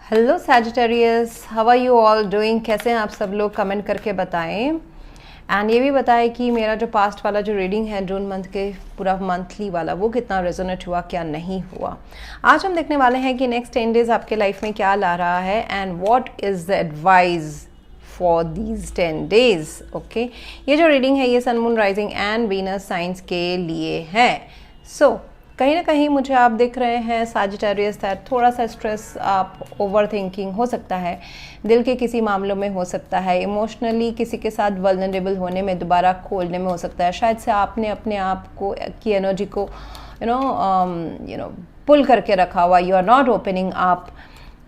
Hello Sagittarius, how are you all doing? कैसे हैं आप सब लोग? कमेंट करके बताएं। एंड ये भी बताएं कि मेरा जो पास्ट वाला जो रीडिंग है जून मंथ के पूरा मंथली वाला, वो कितना रेजोनेट हुआ, क्या नहीं हुआ। आज हम देखने वाले हैं कि नेक्स्ट 10 डेज आपके लाइफ में क्या ला रहा है and what is the advice for these 10 days. Okay, ये जो रीडिंग है ये sun, moon, rising and Venus signs के लिए है। सो कहीं ना कहीं मुझे आप दिख रहे हैं सैजिटेरियस दैट थोड़ा सा स्ट्रेस, आप ओवर थिंकिंग हो सकता है, दिल के किसी मामलों में हो सकता है, इमोशनली किसी के साथ वल्नरेबल होने में, दोबारा खोलने में हो सकता है। शायद से आपने अपने आप को की एनर्जी को पुल करके रखा हुआ, you are not opening up,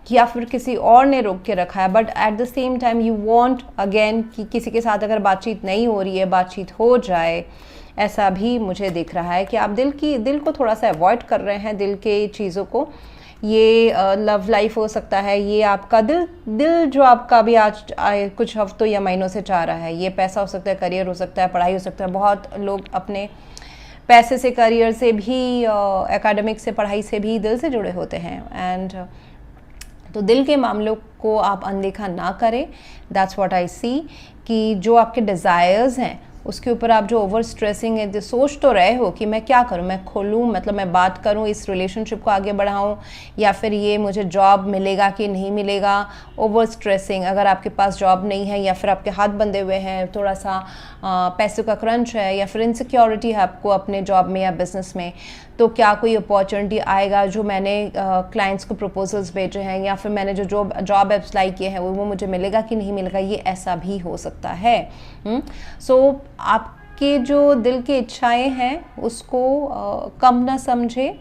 या फिर किसी और ने रोक के रखा है। But at the same time you want again कि किसी के साथ अगर बातचीत नहीं हो रही है, बातचीत हो जाए, ऐसा भी मुझे दिख रहा है कि आप दिल को थोड़ा सा अवॉइड कर रहे हैं, दिल के चीज़ों को। ये लव लाइफ हो सकता है, ये आपका दिल जो आपका भी आज कुछ हफ्तों या महीनों से चाह रहा है। ये पैसा हो सकता है, करियर हो सकता है, पढ़ाई हो सकता है। बहुत लोग अपने पैसे से, करियर से भी, एकेडमिक से, पढ़ाई से भी दिल से जुड़े होते हैं। एंड तो दिल के मामलों को आप अनदेखा ना करें। दैट्स व्हाट आई सी, कि जो आपके डिज़ायर्स हैं उसके ऊपर आप जो ओवर स्ट्रेसिंग है, जो सोच तो रहे हो कि मैं क्या करूं, मैं खोलूं, मतलब मैं बात करूं, इस रिलेशनशिप को आगे बढ़ाऊं, या फिर ये मुझे जॉब मिलेगा कि नहीं मिलेगा। ओवर स्ट्रेसिंग, अगर आपके पास जॉब नहीं है या फिर आपके हाथ बंधे हुए हैं, थोड़ा सा पैसों का क्रंच है, या फिर इनसिक्योरिटी है आपको अपने जॉब में या बिजनेस में, तो क्या कोई अपॉर्चुनिटी आएगा? जो मैंने क्लाइंट्स को प्रपोजल्स भेजे हैं या फिर मैंने जो जॉब अप्लाई किए हैं वो मुझे मिलेगा कि नहीं मिलेगा, ये ऐसा भी हो सकता है। सो आपके जो दिल की इच्छाएं हैं उसको कम ना समझे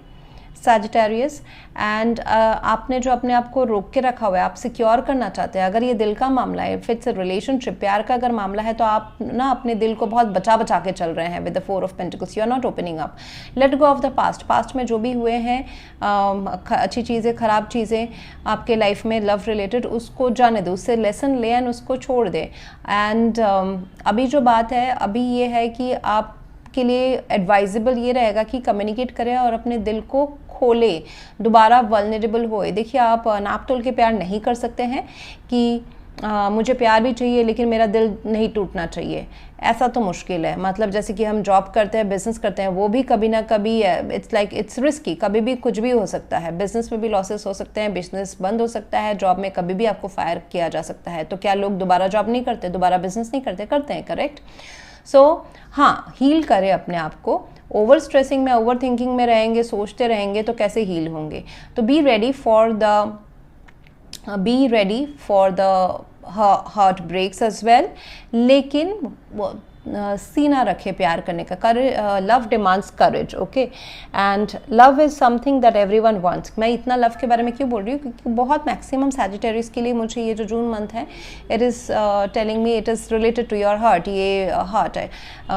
सैजिटेरियस। एंड आपने जो अपने आप को रोक के रखा हुआ है, आप सिक्योर करना चाहते हैं। अगर ये दिल का मामला है, इफ इट्स अ रिलेशनशिप, प्यार का अगर मामला है, तो आप ना अपने दिल को बहुत बचा बचा के चल रहे हैं with the 4 of pentacles. You are not opening up. Let go of the past में जो भी हुए हैं अच्छी चीज़ें, ख़राब चीज़ें आपके लाइफ में लव रिलेटेड, उसको जाने दो, उससे लेसन ले एंड उसको छोड़ दे। एंड अभी जो बात है अभी ये है कि आप के लिए एडवाइजेबल ये रहेगा कि कम्युनिकेट करें और अपने दिल को खोले, दोबारा वल्नरेबल होए। देखिए, आप नाप तोल के प्यार नहीं कर सकते हैं कि मुझे प्यार भी चाहिए लेकिन मेरा दिल नहीं टूटना चाहिए, ऐसा तो मुश्किल है। मतलब जैसे कि हम जॉब करते हैं, बिजनेस करते हैं, वो भी कभी ना कभी इट्स रिस्की, कभी भी कुछ भी हो सकता है। बिजनेस में भी लॉसेस हो सकते हैं, बिजनेस बंद हो सकता है, जॉब में कभी भी आपको फायर किया जा सकता है। तो क्या लोग दोबारा जॉब नहीं करते, दोबारा बिजनेस नहीं करते? करते हैं, करेक्ट। सो हाँ, हील करें अपने आप को। ओवर स्ट्रेसिंग में, ओवर थिंकिंग में रहेंगे, सोचते रहेंगे तो कैसे हील होंगे? तो be ready for the heart breaks as well. लेकिन सीना रखे प्यार करने का। Love demands courage, okay, and love is something that everyone wants. मैं इतना लव के बारे में क्यों बोल रही हूँ? क्योंकि बहुत मैक्सिमम सैजिटेरियस के लिए मुझे ये जो जून मंथ है, it is telling me it is related to your heart. ये हार्ट है,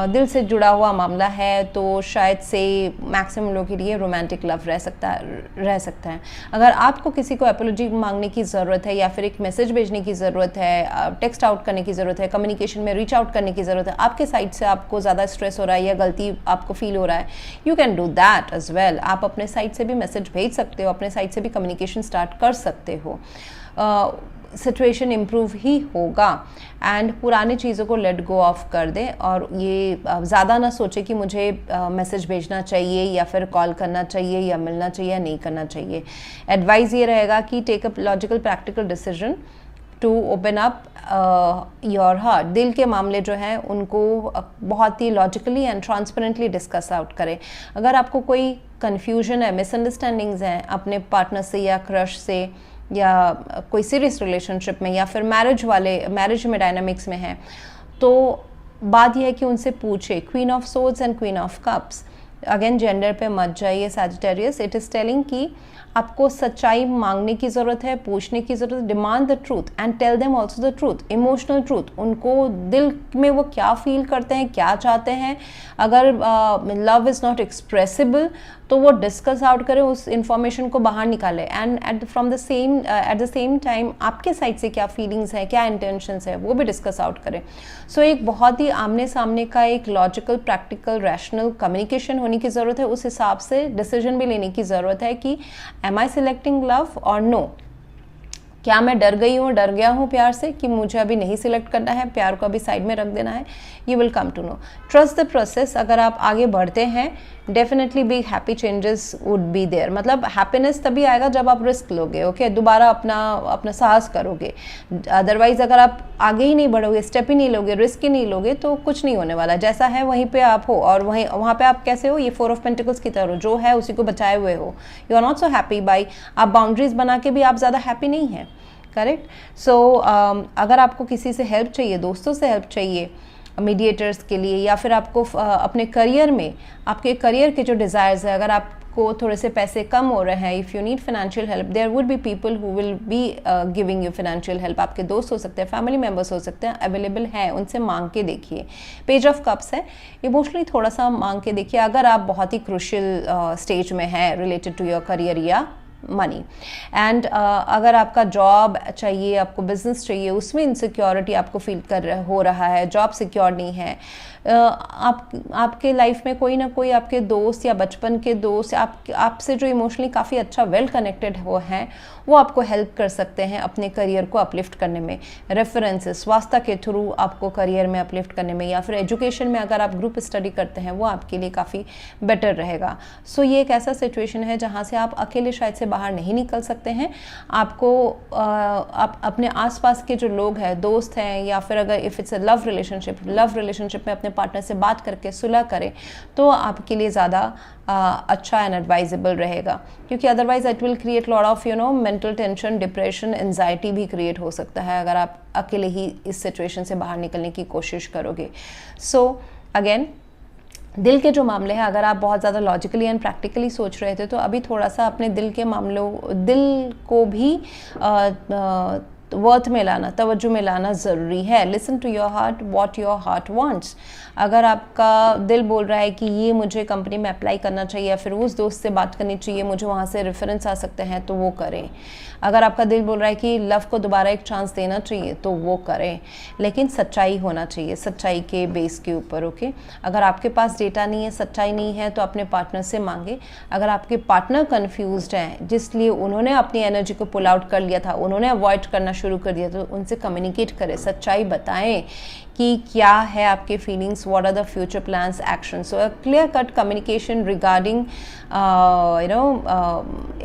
दिल से जुड़ा हुआ मामला है, तो शायद से मैक्सिमम लोगों के लिए रोमांटिक लव रह सकता है। अगर आपको किसी को एपोलॉजी मांगने की ज़रूरत है, या फिर एक मैसेज भेजने की ज़रूरत है, टेक्स्ट आउट करने की ज़रूरत है, कम्युनिकेशन में रीच आउट करने की ज़रूरत है, आपके साइड से आपको ज़्यादा स्ट्रेस हो रहा है या गलती आपको फील हो रहा है, you can do that as well. आप अपने साइड से भी मैसेज भेज सकते हो, अपने साइड से भी कम्युनिकेशन स्टार्ट कर सकते हो। सिचुएशन इम्प्रूव ही होगा। एंड पुरानी चीज़ों को लेट गो ऑफ कर दें, और ये ज़्यादा ना सोचें कि मुझे मैसेज भेजना चाहिए या फिर कॉल करना चाहिए या मिलना चाहिए या नहीं करना चाहिए। एडवाइस ये रहेगा कि take a logical practical decision to open up your heart. दिल के मामले जो हैं उनको बहुत ही logically and transparently discuss out करें। अगर आपको कोई कन्फ्यूजन है, मिसअंडरस्टैंडिंग्स हैं अपने पार्टनर से या क्रश से, या कोई सीरियस रिलेशनशिप में, या फिर मैरिज में डायनामिक्स में है, तो बात यह है कि उनसे पूछे। Queen of swords and queen of cups, again gender पे मत जाइए सैजिटेरियस। इट इज़ टेलिंग कि आपको सच्चाई मांगने की ज़रूरत है, पूछने की ज़रूरत है। Demand the truth and tell them also the truth, emotional truth. उनको दिल में वो क्या फील करते हैं, क्या चाहते हैं। अगर लव इज़ नॉट एक्सप्रेसिबल तो वो डिस्कस आउट करें, उस इंफॉर्मेशन को बाहर निकालें। And eight the same time आपके साइड से क्या फीलिंग्स है, क्या इंटेंशंस है, वो भी डिस्कस आउट करें। सो एक बहुत ही आमने सामने का एक लॉजिकल, प्रैक्टिकल, रैशनल कम्युनिकेशन होने की ज़रूरत है। उस हिसाब से डिसीजन भी लेने की ज़रूरत है कि एम आई सिलेक्टिंग लव और नो। क्या मैं डर गया हूँ प्यार से कि मुझे अभी नहीं सिलेक्ट करना है, प्यार को अभी साइड में रख देना है? You will come to know. Trust the process. अगर आप आगे बढ़ते हैं, definitely big happy changes would be there. मतलब हैप्पीनेस तभी आएगा जब आप रिस्क लोगे, ओके, दोबारा अपना साहस करोगे। अदरवाइज अगर आप आगे ही नहीं बढ़ोगे, स्टेप ही नहीं लोगे, रिस्क ही नहीं लोगे, तो कुछ नहीं होने वाला। जैसा है वहीं पे आप हो, और वहाँ पे आप कैसे हो? ये 4 ऑफ पेंटिकल्स की तरह जो है उसी को बचाए हुए हो। You are not so happy by, आप बाउंड्रीज बना के भी आप ज़्यादा हैप्पी नहीं हैं। करेक्ट। सो अगर आपको किसी से हेल्प चाहिए, दोस्तों से हेल्प चाहिए मीडिएटर्स के लिए, या फिर आपको अपने करियर में, आपके करियर के जो डिज़ायर्स है, अगर आपको थोड़े से पैसे कम हो रहे हैं, if you need financial help, there would be people who will be giving you financial help. आपके दोस्त हो सकते हैं, फैमिली मेम्बर्स हो सकते हैं, अवेलेबल हैं, उनसे मांग के देखिए। पेज ऑफ कप्स है, इमोशनली थोड़ा सा मांग के देखिए अगर आप बहुत ही क्रूशियल स्टेज में हैं रिलेटेड टू योर करियर या मनी। एंड अगर आपका जॉब चाहिए, आपको बिजनेस चाहिए, उसमें इनसिक्योरिटी आपको फील हो रहा है, जॉब सिक्योर नहीं है, आपके लाइफ में कोई ना कोई आपके दोस्त या बचपन के दोस्त आपसे जो इमोशनली काफ़ी अच्छा वेल कनेक्टेड हैं, वो आपको हेल्प कर सकते हैं अपने करियर को अपलिफ्ट करने में। रेफरेंसेस वास्ता के थ्रू आपको करियर में अपलिफ्ट करने में, या फिर एजुकेशन में अगर आप ग्रुप स्टडी करते हैं, वो आपके लिए काफ़ी बेटर रहेगा। सो ये एक ऐसा सिचुएशन है जहाँ से आप अकेले शायद से बाहर नहीं निकल सकते हैं। आपको आप अपने आसपास के जो लोग हैं, दोस्त हैं, या फिर अगर if it's a love relationship में अपने पार्टनर से बात करके सुलह करें तो आपके लिए ज़्यादा अच्छा एंड एडवाइजेबल रहेगा, क्योंकि otherwise it will create lot of mental tension, depression, anxiety भी क्रिएट हो सकता है अगर आप अकेले ही इस सिचुएशन से बाहर निकलने की कोशिश करोगे। सो अगेन, दिल के जो मामले हैं, अगर आप बहुत ज़्यादा लॉजिकली एंड प्रैक्टिकली सोच रहे थे, तो अभी थोड़ा सा अपने दिल के मामलों, दिल को भी वर्थ में लाना, तवज्जो में लाना ज़रूरी है। Listen to your heart, what your heart wants. अगर आपका दिल बोल रहा है कि ये मुझे कंपनी में अप्लाई करना चाहिए, या फिर उस दोस्त से बात करनी चाहिए, मुझे वहाँ से रेफरेंस आ सकते हैं, तो वो करें। अगर आपका दिल बोल रहा है कि लव को दोबारा एक चांस देना चाहिए, तो वो करें, लेकिन सच्चाई होना चाहिए, सच्चाई के बेस के ऊपर, ओके। अगर आपके पास डेटा नहीं है, सच्चाई नहीं है, तो अपने पार्टनर से मांगे। अगर आपके पार्टनर कन्फ्यूज्ड हैं, जिसलिए उन्होंने अपनी एनर्जी को पुल आउट कर लिया था, उन्होंने अवॉइड करना शुरू कर दिया, तो उनसे कम्युनिकेट करें, सच्चाई बताएं कि क्या है आपके feelings, what are the future plans, action. So a clear cut communication regarding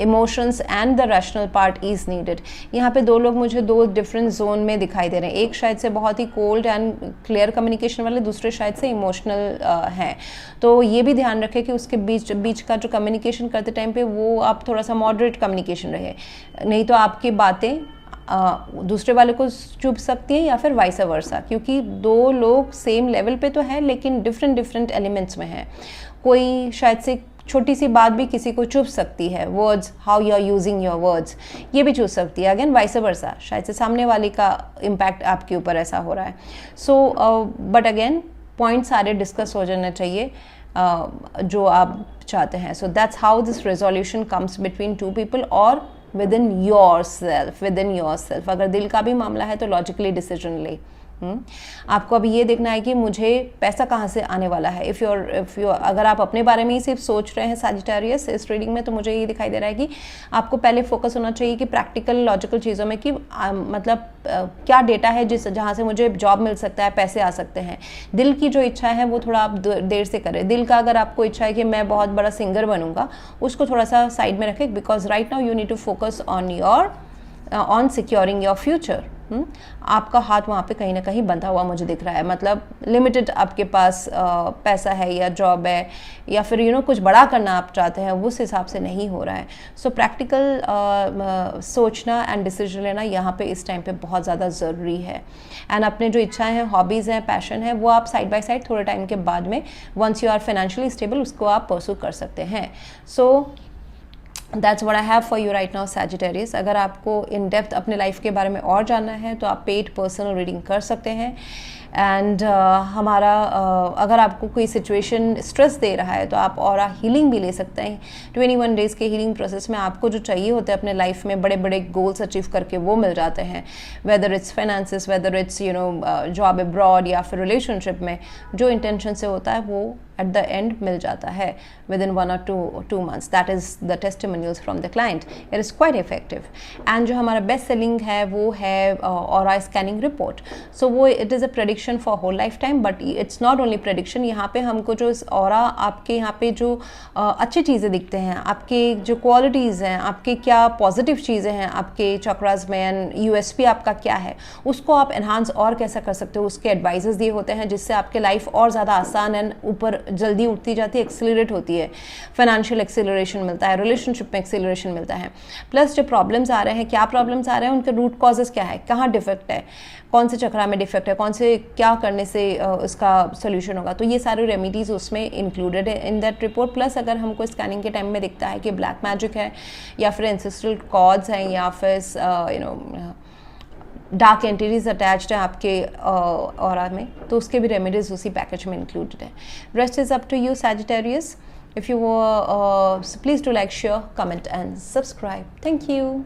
emotions and the rational part is needed. यहाँ पे दो लोग मुझे दो डिफरेंट जोन में दिखाई दे रहे हैं, एक शायद से बहुत ही कोल्ड एंड क्लियर कम्युनिकेशन वाले, दूसरे शायद से इमोशनल हैं। तो ये भी ध्यान रखें कि उसके बीच का जो कम्युनिकेशन करते टाइम पे वो आप थोड़ा सा मॉडरेट कम्युनिकेशन रहे, नहीं तो आपकी बातें दूसरे वाले को चुभ सकती हैं, या फिर वाइस वर्सा, क्योंकि दो लोग सेम लेवल पे तो है लेकिन डिफरेंट एलिमेंट्स में हैं। कोई शायद से छोटी सी बात भी किसी को चुभ सकती है, words, how you are using your words, ये भी चुभ सकती है। अगेन वाइस वर्सा, शायद से सामने वाले का इम्पैक्ट आपके ऊपर ऐसा हो रहा है। सो बट अगेन पॉइंट सारे डिस्कस हो जाना चाहिए जो आप चाहते हैं। So that's how this resolution comes between two people और within yourself। अगर दिल का भी मामला है तो लॉजिकली डिसीजन ले। आपको अभी ये देखना है कि मुझे पैसा कहाँ से आने वाला है। इफ़ योर अगर आप अपने बारे में ही सिर्फ सोच रहे हैं सैजिटेरियस इस रीडिंग में, तो मुझे ये दिखाई दे रहा है कि आपको पहले फोकस होना चाहिए कि प्रैक्टिकल लॉजिकल चीज़ों में, कि मतलब क्या डेटा है जहाँ से मुझे जॉब मिल सकता है, पैसे आ सकते हैं। दिल की जो इच्छा है वो थोड़ा आप देर से करें। दिल का अगर आपको इच्छा है कि मैं बहुत बड़ा सिंगर बनूंगा, उसको थोड़ा सा साइड में रखें, because right now you need to focus on securing your future. आपका हाथ वहाँ पे कहीं ना कहीं बंधा हुआ मुझे दिख रहा है, मतलब लिमिटेड आपके पास पैसा है या जॉब है, या फिर कुछ बड़ा करना आप चाहते हैं, उस हिसाब से नहीं हो रहा है। सो प्रैक्टिकल सोचना एंड डिसीजन लेना यहाँ पे इस टाइम पे बहुत ज़्यादा ज़रूरी है। एंड अपने जो इच्छाएं हैं, हॉबीज़ हैं, पैशन है, वो आप साइड बाय साइड थोड़े टाइम के बाद में, once you are financially stable, उसको आप परसू कर सकते हैं। So that's what I have for you right now Sagittarius. अगर आपको इन डेप्थ अपने लाइफ के बारे में और जानना है तो आप पेड पर्सनल रीडिंग कर सकते हैं। एंड हमारा अगर आपको कोई सिचुएशन स्ट्रेस दे रहा है तो आप ऑरा हीलिंग भी ले सकते हैं। 21 डेज़ के हीलिंग प्रोसेस में आपको जो चाहिए होते हैं अपने लाइफ में, बड़े बड़े गोल्स अचीव करके वो मिल जाते हैं, whether it's finances, whether it's job abroad या फिर रिलेशनशिप में जो इंटेंशन से होता है वो at the end मिल जाता है within 1 or 2 months. That is the testimonials from the client. It is quite effective. And जो हमारा best selling है वो है aura scanning report. So वो it is a prediction for whole lifetime, but it's not only prediction. यहाँ पे हमको जो इस aura आपके यहाँ पे जो अच्छी चीज़ें दिखते हैं, आपके जो qualities हैं, आपके क्या positive चीज़ें हैं आपके chakras में, and USP आपका क्या है, उसको आप enhance और कैसा कर सकते हो, उसके advices दिए होते हैं जिससे आपके life और ज़्यादा आसान एंड ऊपर जल्दी उठती जाती है, एक्सेलरेट होती है, फाइनेंशियल एक्सेलरेशन मिलता है, रिलेशनशिप में एक्सेलरेशन मिलता है। प्लस जो प्रॉब्लम्स आ रहे हैं, क्या प्रॉब्लम्स आ रहे हैं, उनके रूट कॉजेस क्या है, कहाँ डिफेक्ट है, कौन से चक्रा में डिफेक्ट है, कौन से क्या करने से उसका सोल्यूशन होगा, तो ये सारे रेमेडीज़ उसमें इंक्लूडेड है इन दैट रिपोर्ट। प्लस अगर हमको स्कैनिंग के टाइम में दिखता है कि ब्लैक मैजिक है या फिर एंसेस्ट्रल कॉर्ड्स हैं या फिर डार्क एंटिटीज अटैच्ड है आपके ऑरा में, तो उसके भी रेमेडीज उसी पैकेज में इंक्लूडेड है। Rest is up to you Sagittarius. If you please do like, share, comment and subscribe. Thank you.